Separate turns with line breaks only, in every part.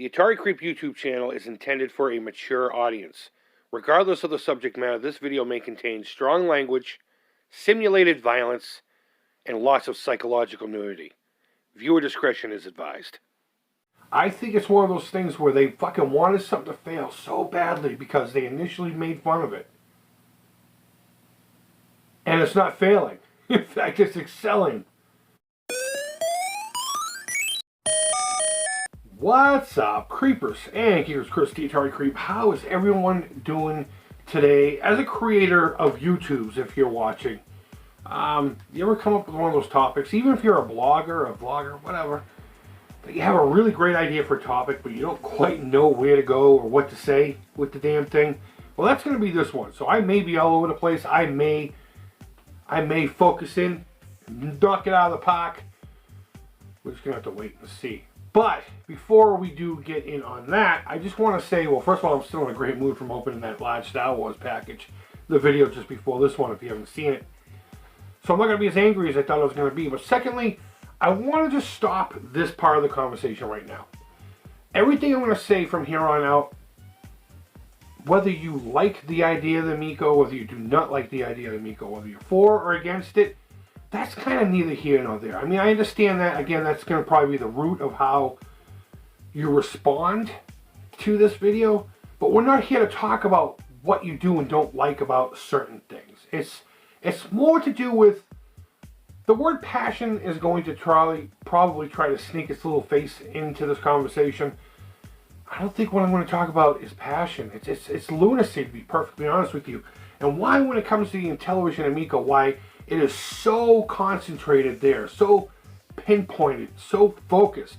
The Atari Creep YouTube channel is intended for a mature audience. Regardless of the subject matter, this video may contain strong language, simulated violence, and lots of psychological nudity. Viewer discretion is advised. I think it's one of those things where they fucking wanted something to fail so badly because they initially made fun of it. And it's not failing. In fact, it's excelling. What's up, creepers and geekers? Chris, the Atari Creep. How is everyone doing today? As a creator of YouTubes, if you're watching, you ever come up with one of those topics, even if you're a blogger, whatever, that you have a really great idea for a topic, but you don't quite know where to go or what to say with the damn thing? Well, that's going to be this one. So I may be all over the place. I may focus in, knock it out of the park. We're just going to have to wait and see. But before we do get in on that, I just want to say, well, first of all, I'm still in a great mood from opening that large Star Wars package, the video just before this one, if you haven't seen it. So I'm not going to be as angry as I thought I was going to be. But secondly, I want to just stop this part of the conversation right now. Everything I'm going to say from here on out, whether you like the idea of the Amico, whether you do not like the idea of the Amico, whether you're for or against it, that's kind of neither here nor there. I mean, I understand that. Again, that's going to probably be the root of how you respond to this video. But we're not here to talk about what you do and don't like about certain things. It's more to do with the word passion is going to probably try to sneak its little face into this conversation. I don't think what I'm going to talk about is passion. It's lunacy, to be perfectly honest with you. And why, when it comes to the Intellivision Amico, why it is so concentrated there, so pinpointed, so focused.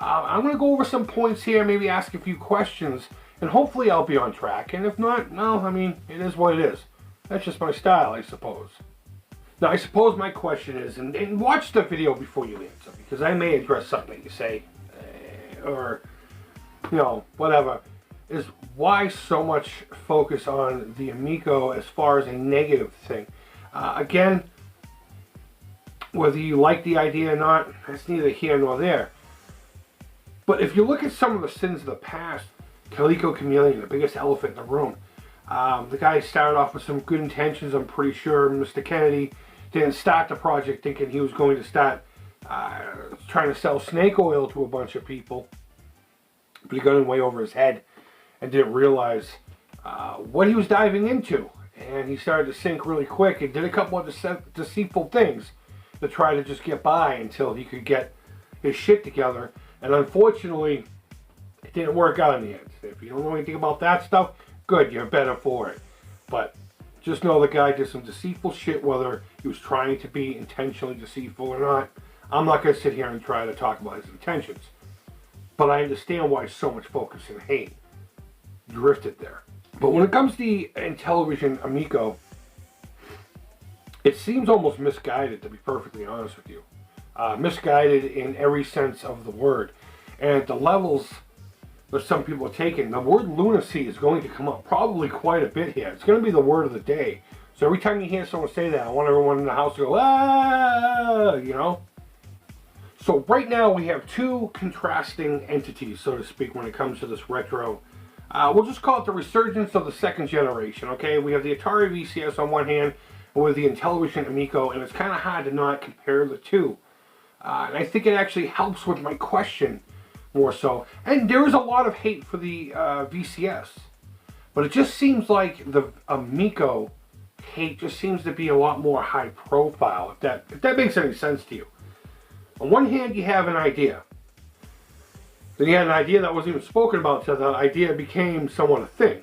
I'm going to go over some points here, maybe ask a few questions, and hopefully I'll be on track. And if not, well, I mean, it is what it is. That's just my style, I suppose. Now, I suppose my question is, and watch the video before you answer, because I may address something that you say, or, you know, whatever, is why so much focus on the Amico as far as a negative thing? Again, whether you like the idea or not, that's neither here nor there. But if you look at some of the sins of the past, Calico Chameleon, the biggest elephant in the room, the guy started off with some good intentions. I'm pretty sure Mr. Kennedy didn't start the project thinking he was going to start trying to sell snake oil to a bunch of people. But he got in way over his head and didn't realize what he was diving into. And he started to sink really quick and did a couple of deceitful things to try to just get by until he could get his shit together. And unfortunately, it didn't work out in the end. If you don't know anything about that stuff, good, you're better for it. But just know the guy did some deceitful shit, whether he was trying to be intentionally deceitful or not. I'm not going to sit here and try to talk about his intentions. But I understand why so much focus and hate drifted there. But when it comes to the Intellivision Amico, it seems almost misguided, to be perfectly honest with you. Misguided in every sense of the word. And at the levels that some people are taking, the word lunacy is going to come up probably quite a bit here. It's going to be the word of the day. So every time you hear someone say that, I want everyone in the house to go, ah, you know? So right now we have two contrasting entities, so to speak, when it comes to this retro. We'll just call it the resurgence of the second generation, okay? We have the Atari VCS on one hand, and with the Intellivision Amico, and it's kind of hard to not compare the two. And I think it actually helps with my question more so. And there is a lot of hate for the VCS, but it just seems like the Amico hate just seems to be a lot more high profile, if that makes any sense to you. On one hand, you have an idea. Then you had an idea that wasn't even spoken about until the idea became somewhat a thing.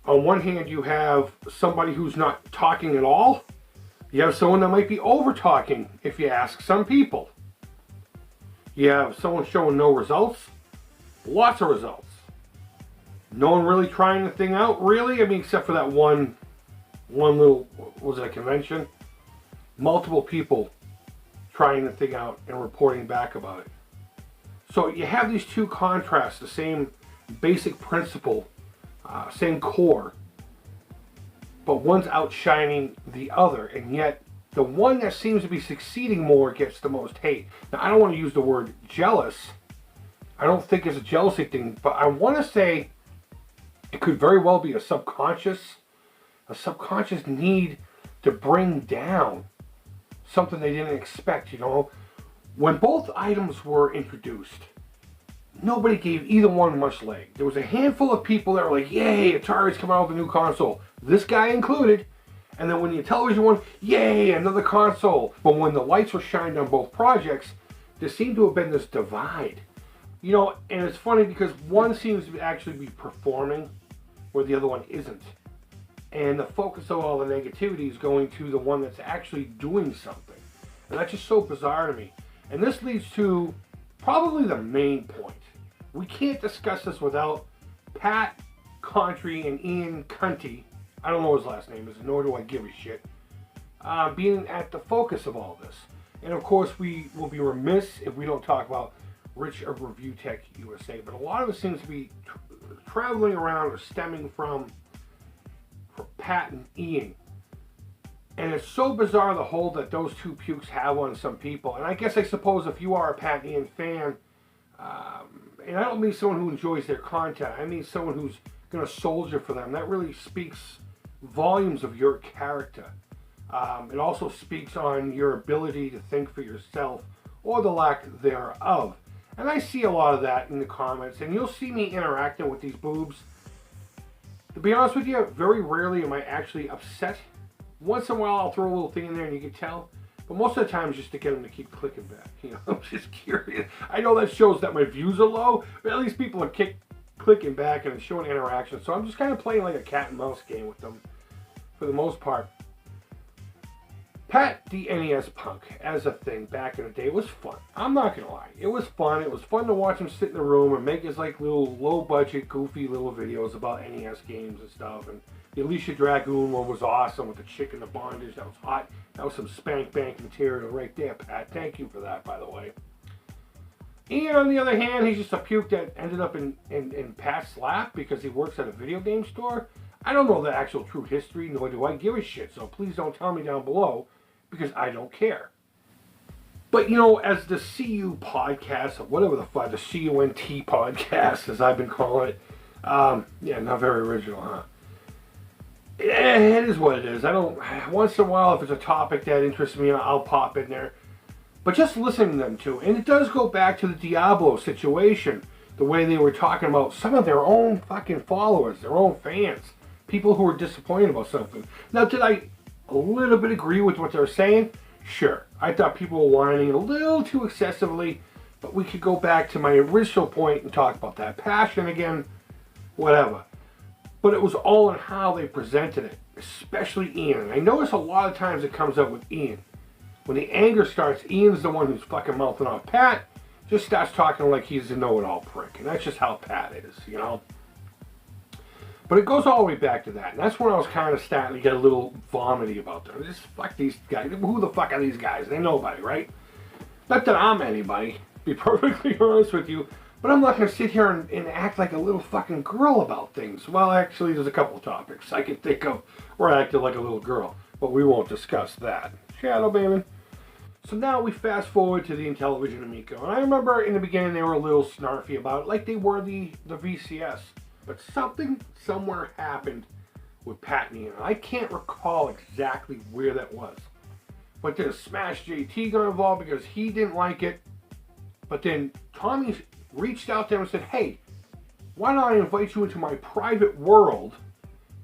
On one hand, you have somebody who's not talking at all. You have someone that might be over-talking, if you ask some people. You have someone showing no results. Lots of results. No one really trying the thing out, really. I mean, except for that one little, was it a convention? Multiple people trying the thing out and reporting back about it. So you have these two contrasts, the same basic principle, same core, but one's outshining the other, and yet the one that seems to be succeeding more gets the most hate. Now, I don't want to use the word jealous, I don't think it's a jealousy thing, but I want to say it could very well be a subconscious need to bring down something they didn't expect, you know. When both items were introduced, nobody gave either one much leg. There was a handful of people that were like, yay, Atari's coming out with a new console. This guy included. And then when the Intellivision won, yay, another console. But when the lights were shined on both projects, there seemed to have been this divide. You know, and it's funny because one seems to actually be performing where the other one isn't. And the focus of all the negativity is going to the one that's actually doing something. And that's just so bizarre to me. And this leads to probably the main point. We can't discuss this without Pat Contry and Ian Cunty, I don't know what his last name is, nor do I give a shit, being at the focus of all this. And of course, we will be remiss if we don't talk about Rich of Review Tech USA. But a lot of it seems to be traveling around or stemming from Pat and Ian. And it's so bizarre the hold that those two pukes have on some people. And I suppose if you are a Pat and Ian fan, and I don't mean someone who enjoys their content, I mean someone who's going to soldier for them. That really speaks volumes of your character. It also speaks on your ability to think for yourself, or the lack thereof. And I see a lot of that in the comments, and you'll see me interacting with these boobs. To be honest with you, very rarely am I actually upset. Once in a while I'll throw a little thing in there and you can tell. But most of the time it's just to get them to keep clicking back. You know, I'm just curious. I know that shows that my views are low, but at least people are clicking back and showing interaction. So I'm just kind of playing like a cat and mouse game with them for the most part. Pat the NES Punk as a thing back in the day was fun. I'm not going to lie. It was fun. It was fun to watch him sit in the room and make his like little low budget, goofy little videos about NES games and stuff. And the Alicia Dragoon one was awesome with the chick in the bondage. That was hot. That was some spank bank material right there, Pat. Thank you for that, by the way. Ian, on the other hand, he's just a puke that ended up in Pat's lap because he works at a video game store. I don't know the actual true history, nor do I give a shit. So please don't tell me down below, because I don't care. But, you know, as the CU podcast, or whatever the fuck, the CUNT podcast, as I've been calling it, yeah, not very original, huh? It is what it is. I don't, once in a while, if it's a topic that interests me, I'll pop in there. But just listening to them too, and it does go back to the Diablo situation, the way they were talking about some of their own fucking followers, their own fans, people who were disappointed about something. Now, did I a little bit agree with what they were saying? Sure. I thought people were whining a little too excessively, but we could go back to my original point and talk about that passion again, whatever. But it was all in how they presented it, especially Ian. And I notice a lot of times it comes up with Ian. When the anger starts, Ian's the one who's fucking mouthing off. Pat just starts talking like he's a know-it-all prick. And that's just how Pat is, you know? But it goes all the way back to that. And that's when I was kind of starting to get a little vomity about them. Just fuck these guys. Who the fuck are these guys? They're nobody, right? Not that I'm anybody, to be perfectly honest with you. But I'm not going to sit here and act like a little fucking girl about things. Well, actually, there's a couple of topics I can think of where I acted like a little girl. But we won't discuss that. Shadow baby. So now we fast forward to the Intellivision Amico. And I remember in the beginning they were a little snarfy about it, like they were the VCS. But something somewhere happened with Pat and Ian. I can't recall exactly where that was. But then Smash JT got involved because he didn't like it. But then Tommy reached out to him and said, hey, why don't I invite you into my private world,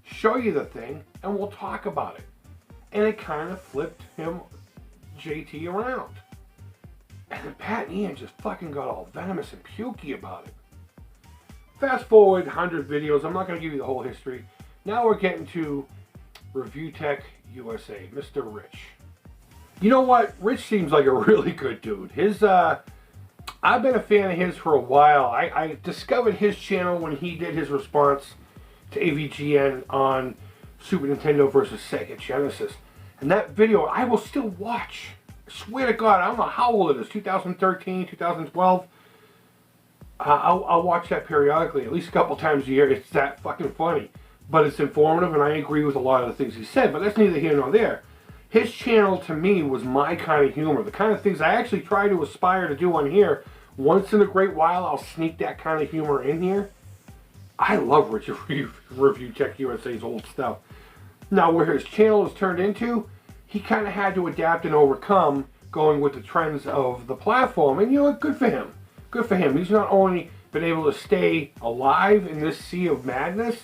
show you the thing, and we'll talk about it. And it kind of flipped him, JT, around. And then Pat and Ian just fucking got all venomous and pukey about it. Fast forward 100 videos. I'm not going to give you the whole history. Now we're getting to Review Tech USA, Mr. Rich. You know what? Rich seems like a really good dude. I've been a fan of his for a while. I discovered his channel when he did his response to AVGN on Super Nintendo versus Sega Genesis. And that video I will still watch. I swear to God, I don't know how old it is, 2013, 2012. I'll watch that periodically, at least a couple times a year. It's that fucking funny. But it's informative, and I agree with a lot of the things he said. But that's neither here nor there. His channel, to me, was my kind of humor. The kind of things I actually try to aspire to do on here Once in a great while, I'll sneak that kind of humor in here. I love Richard Review Tech USA's old stuff. Now, where his channel has turned into, he kind of had to adapt and overcome going with the trends of the platform. And you know what? Good for him. Good for him. He's not only been able to stay alive in this sea of madness,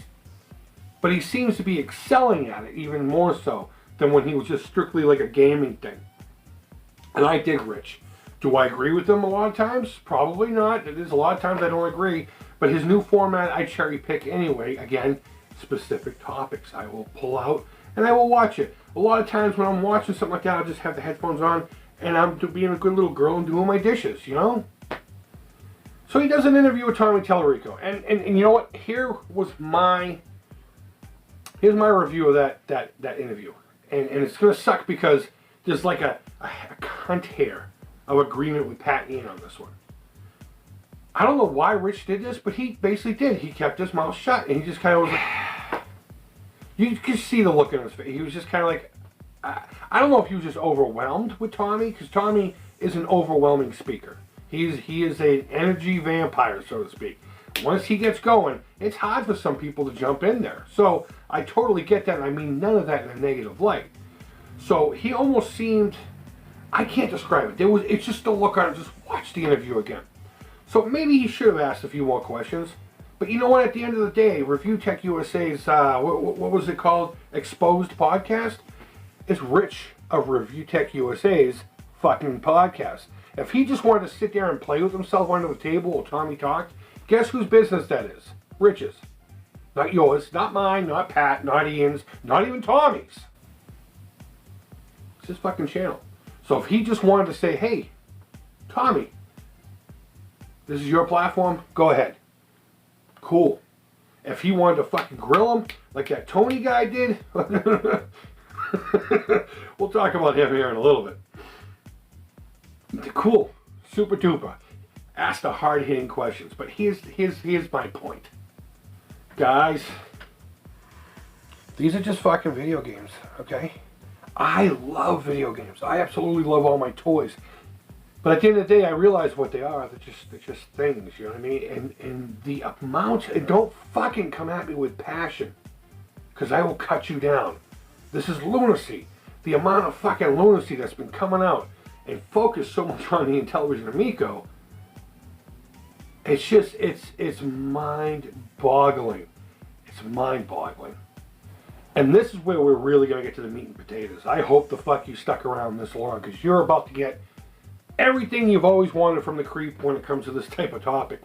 but he seems to be excelling at it even more so than when he was just strictly like a gaming thing. And I dig Rich. Do I agree with him a lot of times? Probably not. There's a lot of times I don't agree. But his new format, I cherry pick anyway. Again, specific topics. I will pull out and I will watch it. A lot of times when I'm watching something like that, I'll just have the headphones on and I'm being a good little girl and doing my dishes, you know? So he does an interview with Tommy Tallarico. And you know what? Here's my review of that interview. And it's going to suck because there's like a cunt hair of agreement with Pat and Ian on this one. I don't know why Rich did this, but he basically did. He kept his mouth shut, and he just kind of was like... You could see the look in his face. He was just kind of like... I don't know if he was just overwhelmed with Tommy, because Tommy is an overwhelming speaker. He is an energy vampire, so to speak. Once he gets going, it's hard for some people to jump in there. So I totally get that, and I mean none of that in a negative light. So he almost seemed... I can't describe it. It's just the look on it. Just watch the interview again. So maybe he should have asked a few more questions. But you know what? At the end of the day, Review Tech USA's, what was it called? Exposed podcast? It's Rich of Review Tech USA's fucking podcast. If he just wanted to sit there and play with himself under the table while Tommy talked, guess whose business that is? Rich's. Not yours, not mine, not Pat, not Ian's, not even Tommy's. It's his fucking channel. So if he just wanted to say, hey, Tommy, this is your platform, go ahead. Cool. If he wanted to fucking grill him like that Tony guy did, we'll talk about him here in a little bit. Cool. Super duper. Ask the hard-hitting questions. But here's my point. Guys, these are just fucking video games, okay? I love video games. I absolutely love all my toys. But at the end of the day, I realize what they are. They're just things, you know what I mean? And the amount, and don't fucking come at me with passion, because I will cut you down. This is lunacy. The amount of fucking lunacy that's been coming out and focused so much on the Intellivision Amico, it's just, it's mind-boggling. It's mind-boggling. And this is where we're really going to get to the meat and potatoes. I hope the fuck you stuck around this long, because you're about to get everything you've always wanted from the Creep when it comes to this type of topic.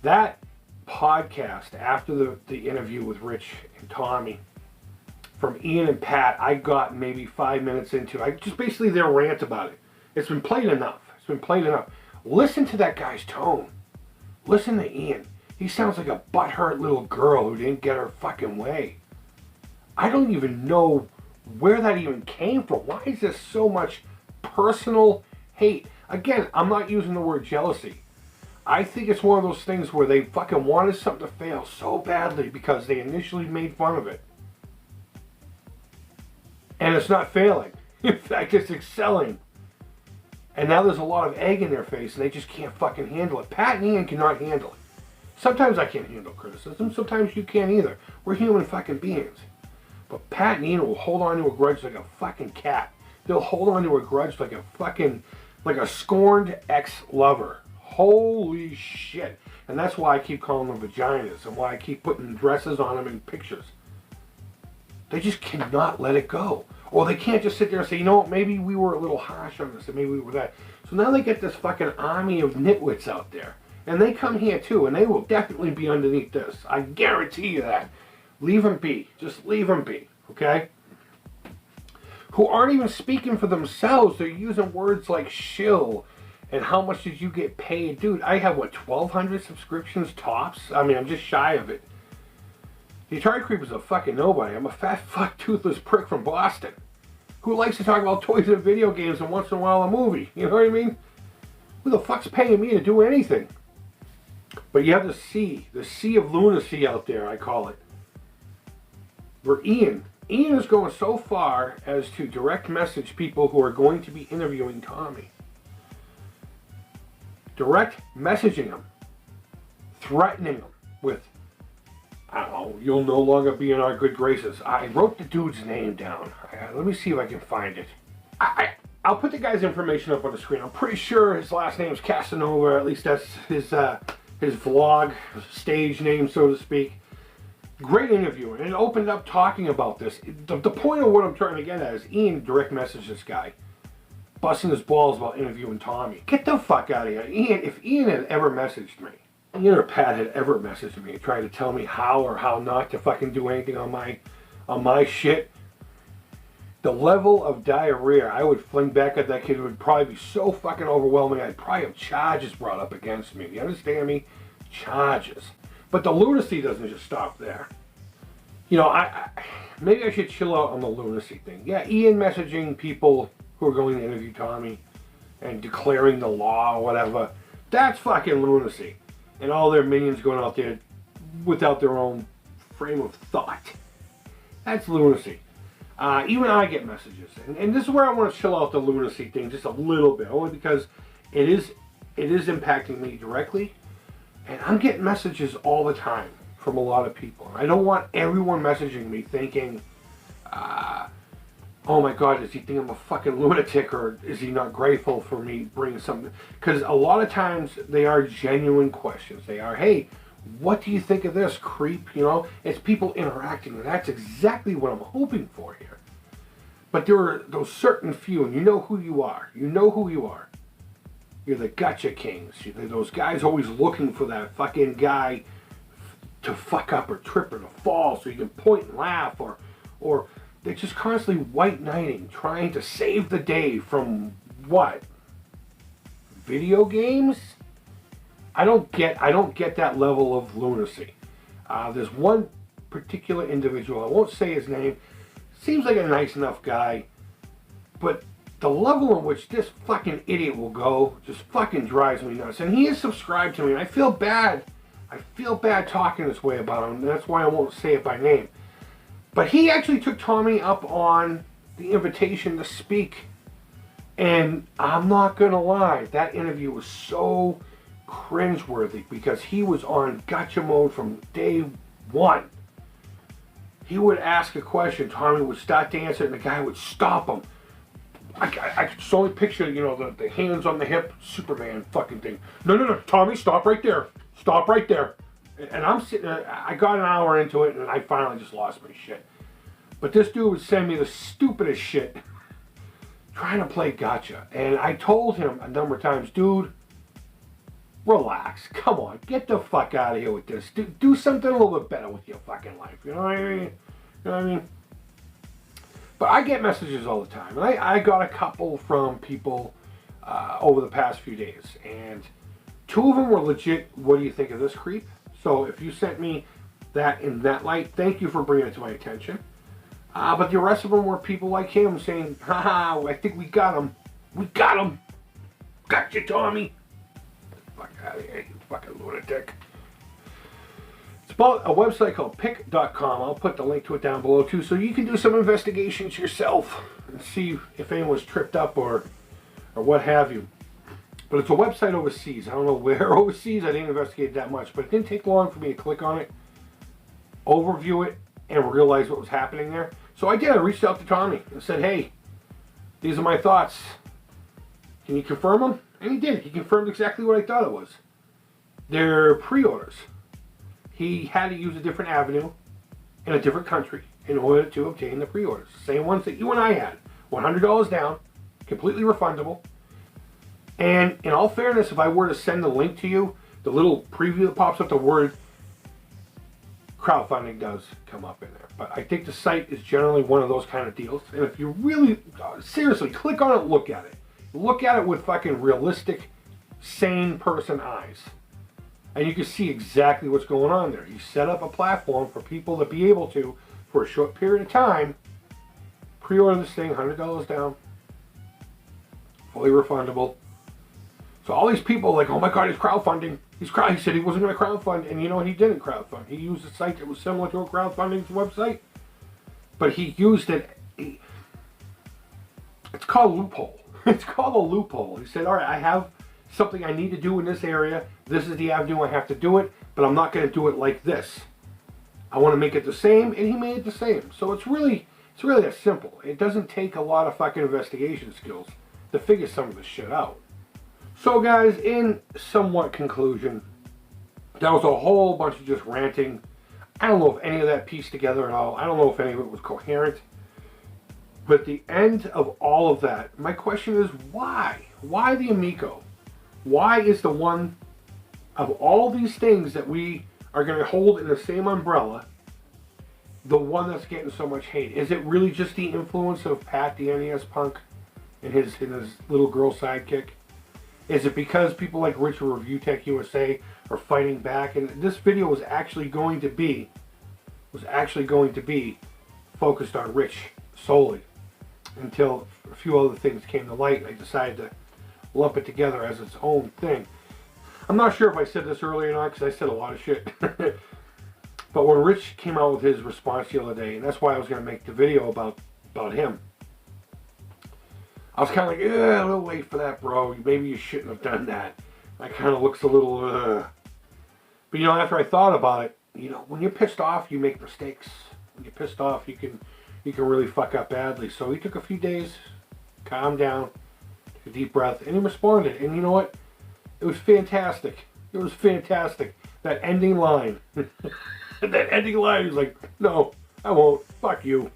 That podcast, after the interview with Rich and Tommy, from Ian and Pat, I got maybe 5 minutes into. I just basically their rant about it. It's been played enough. It's been played enough. Listen to that guy's tone. Listen to Ian. He sounds like a butthurt little girl who didn't get her fucking way. I don't even know where that even came from. Why is there so much personal hate? Again, I'm not using the word jealousy. I think it's one of those things where they fucking wanted something to fail so badly because they initially made fun of it. And it's not failing. In fact, it's excelling. And now there's a lot of egg in their face and they just can't fucking handle it. Pat and Ian cannot handle it. Sometimes I can't handle criticism. Sometimes you can't either. We're human fucking beings. But Pat and Ian will hold on to a grudge like a fucking cat. They'll hold on to a grudge like a fucking, like a scorned ex-lover. Holy shit. And that's why I keep calling them vaginas and why I keep putting dresses on them in pictures. They just cannot let it go. Or they can't just sit there and say, you know what, maybe we were a little harsh on this and maybe we were that. So now they get this fucking army of nitwits out there. And they come here too, and they will definitely be underneath this. I guarantee you that. Leave them be. Just leave them be, okay? Who aren't even speaking for themselves. They're using words like shill and how much did you get paid. Dude, I have, what, 1,200 subscriptions tops? I mean, I'm just shy of it. The Atari Creep is a fucking nobody. I'm a fat, fuck, toothless prick from Boston who likes to talk about toys and video games and once in a while a movie. You know what I mean? Who the fuck's paying me to do anything? But you have the sea of lunacy out there, I call it. Where Ian is going so far as to direct message people who are going to be interviewing Tommy. direct messaging him, threatening him with, I don't know, you'll no longer be in our good graces. I wrote the dude's name down. Let me see if I can find it. I'll put the guy's information up on the screen. I'm pretty sure his last name's Casanova. At least that's his vlog stage name, so to speak. Great interview, and it opened up talking about this. The point of what I'm trying to get at is Ian direct messaged this guy, busting his balls about interviewing Tommy. Get the fuck out of here. Ian, if Ian had ever messaged me, Ian or Pat had ever messaged me trying to tell me how or how not to fucking do anything on my shit, the level of diarrhea I would fling back at that kid would probably be so fucking overwhelming. I'd probably have charges brought up against me. You understand me? Charges. But the lunacy doesn't just stop there. You know, maybe I should chill out on the lunacy thing. Yeah, Ian messaging people who are going to interview Tommy and declaring the law or whatever, that's fucking lunacy. And all their minions going out there without their own frame of thought. That's lunacy. Even I get messages. And this is where I want to chill out the lunacy thing just a little bit, only because it is impacting me directly. And I'm getting messages all the time from a lot of people. I don't want everyone messaging me thinking, oh my God, does he think I'm a fucking lunatic, or is he not grateful for me bringing something? Because a lot of times they are genuine questions. They are, hey, what do you think of this, creep? You know, it's people interacting, and that's exactly what I'm hoping for here. But there are those certain few, and you know who you are. You know who you are. You're the gotcha kings. You're those guys always looking for that fucking guy to fuck up or trip or to fall so you can point and laugh, or they're just constantly white knighting, trying to save the day from what? Video games? I don't get that level of lunacy. There's one particular individual, I won't say his name, seems like a nice enough guy, but the level in which this fucking idiot will go just fucking drives me nuts. And he is subscribed to me, and I feel bad. I feel bad talking this way about him, and that's why I won't say it by name. But he actually took Tommy up on the invitation to speak. And I'm not going to lie, that interview was so cringeworthy because he was on gotcha mode from day one. He would ask a question, Tommy would start to answer, and the guy would stop him. I could just only picture, you know, the hands on the hip Superman fucking thing. No, Tommy, stop right there. Stop right there. And I'm sitting there, I got an hour into it, and I finally just lost my shit. But this dude would send me the stupidest shit trying to play gotcha. And I told him a number of times, dude, relax. Come on, get the fuck out of here with this. Do something a little bit better with your fucking life. You know what I mean? You know what I mean? But I get messages all the time. And I got a couple from people over the past few days. And two of them were legit, what do you think of this, creep? So if you sent me that in that light, thank you for bringing it to my attention. But the rest of them were people like him saying, haha, I think we got him. We got him. Got you, Tommy. Fuck out of here, you fucking lunatic. It's about a website called pick.com. I'll put the link to it down below too, so you can do some investigations yourself and see if anyone was tripped up or what have you. But it's a website overseas. I don't know where overseas. I didn't investigate that much, but it didn't take long for me to click on it, overview it, and realize what was happening there. So I did. I reached out to Tommy and said, hey, these are my thoughts. Can you confirm them? And he did. He confirmed exactly what I thought it was. They're pre-orders. He had to use a different avenue in a different country in order to obtain the pre-orders. Same ones that you and I had. $100 down, completely refundable. And in all fairness, if I were to send the link to you, the little preview that pops up, the word crowdfunding does come up in there. But I think the site is generally one of those kind of deals. And if you really, seriously, click on it, look at it. Look at it with fucking realistic, sane person eyes. And you can see exactly what's going on there. You set up a platform for people to be able to, for a short period of time, pre-order this thing, $100 down, fully refundable. So all these people are like, oh my God, he's crowdfunding. He said he wasn't going to crowdfund, and you know what? He didn't crowdfund. He used a site that was similar to a crowdfunding website, but he used it. It's called a loophole. It's called a loophole. He said, all right, I have something I need to do in this area. This is the avenue I have to do it, but I'm not going to do it like this. I want to make it the same, and he made it the same. So it's really that simple. It doesn't take a lot of fucking investigation skills to figure some of this shit out. So guys, in somewhat conclusion, that was a whole bunch of just ranting. I don't know if any of that pieced together at all. I don't know if any of it was coherent. But at the end of all of that, my question is why? Why the Amico? Why is the one of all these things that we are going to hold in the same umbrella the one that's getting so much hate? Is it really just the influence of Pat, the NES punk, and his little girl sidekick? Is it because people like Rich or Review Tech USA are fighting back? And this video was actually going to be focused on Rich solely, until a few other things came to light and I decided to lump it together as its own thing. I'm not sure if I said this earlier or not, because I said a lot of shit. But when Rich came out with his response the other day, and that's why I was going to make the video about him, I was kind of like, yeah, a little late for that, bro. Maybe you shouldn't have done that. That kind of looks a little, But, you know, after I thought about it, you know, when you're pissed off, you make mistakes. When you're pissed off, you can really fuck up badly. So he took a few days, calmed down, took a deep breath, and he responded. And you know what? It was fantastic. It was fantastic. That ending line. That ending line, he was like, no, I won't. Fuck you.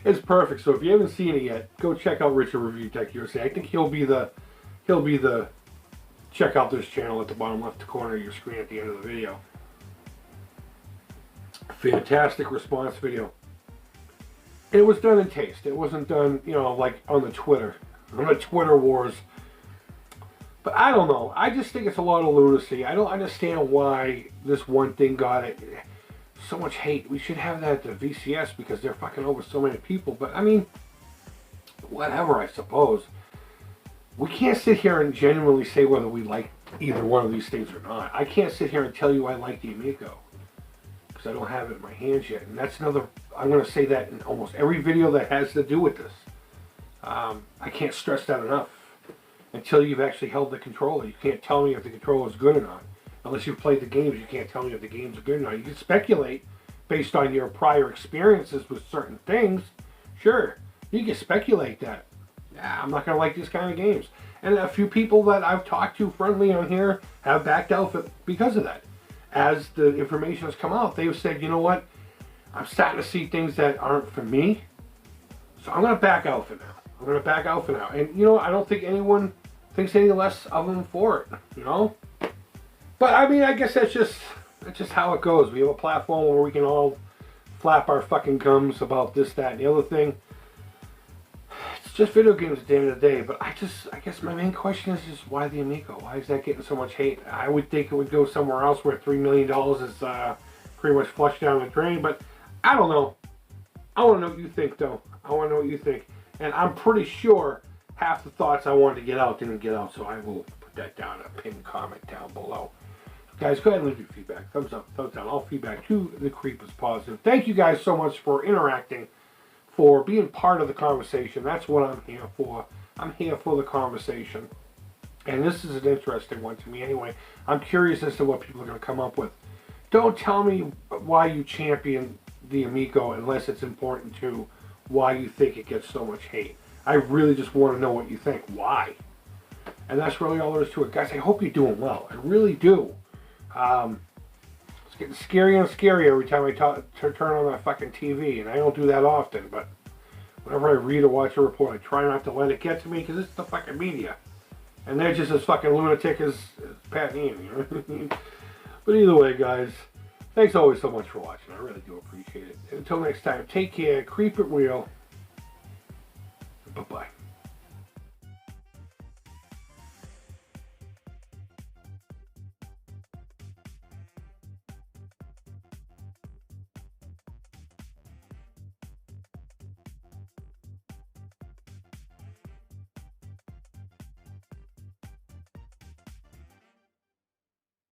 It's perfect. So if you haven't seen it yet, go check out Richard Review Tech USA. I think he'll be the check out this channel at the bottom left corner of your screen at the end of the video. Fantastic response video. It was done in taste. It wasn't done, you know, like on the Twitter wars. But I don't know. I just think it's a lot of lunacy. I don't understand why this one thing got it so much hate. We should have that at the VCS because they're fucking over so many people. But I mean, whatever, I suppose. We can't sit here and genuinely say whether we like either one of these things or not. I can't sit here and tell you I like the Amico, because I don't have it in my hands yet. And that's another, I'm going to say that in almost every video that has to do with this. I can't stress that enough. Until you've actually held the controller, you can't tell me if the controller is good or not. Unless you've played the games, you can't tell me if the games are good or not. You can speculate based on your prior experiences with certain things. Sure, you can speculate that. I'm not going to like these kind of games. And a few people that I've talked to friendly on here have backed out because of that. As the information has come out, they've said, you know what, I'm starting to see things that aren't for me, so I'm going to back out for now. And, you know, I don't think anyone thinks any less of them for it, you know? But, I mean, I guess that's just how it goes. We have a platform where we can all flap our fucking gums about this, that, and the other thing. It's just video games at the end of the day. But I guess my main question is just why the Amico? Why is that getting so much hate? I would think it would go somewhere else where $3 million is pretty much flushed down the drain. But I don't know. I want to know what you think, though. I want to know what you think. And I'm pretty sure half the thoughts I wanted to get out didn't get out, so I will put that down in a pinned comment down below. Guys, go ahead and leave your feedback. Thumbs up, thumbs down. All feedback to the Creep is positive. Thank you guys so much for interacting, for being part of the conversation. That's what I'm here for. I'm here for the conversation. And this is an interesting one to me anyway. I'm curious as to what people are going to come up with. Don't tell me why you champion the Amico unless it's important to why you think it gets so much hate. I really just want to know what you think. Why? And that's really all there is to it. Guys, I hope you're doing well. I really do. It's getting scarier and scarier every time I turn on that fucking TV. And I don't do that often, but whenever I read or watch a report, I try not to let it get to me because it's the fucking media. And they're just as fucking lunatic as Pat and Ian, you know what I mean? But either way, guys, thanks always so much for watching. I really do appreciate it. And until next time, take care, creep it real. Bye-bye.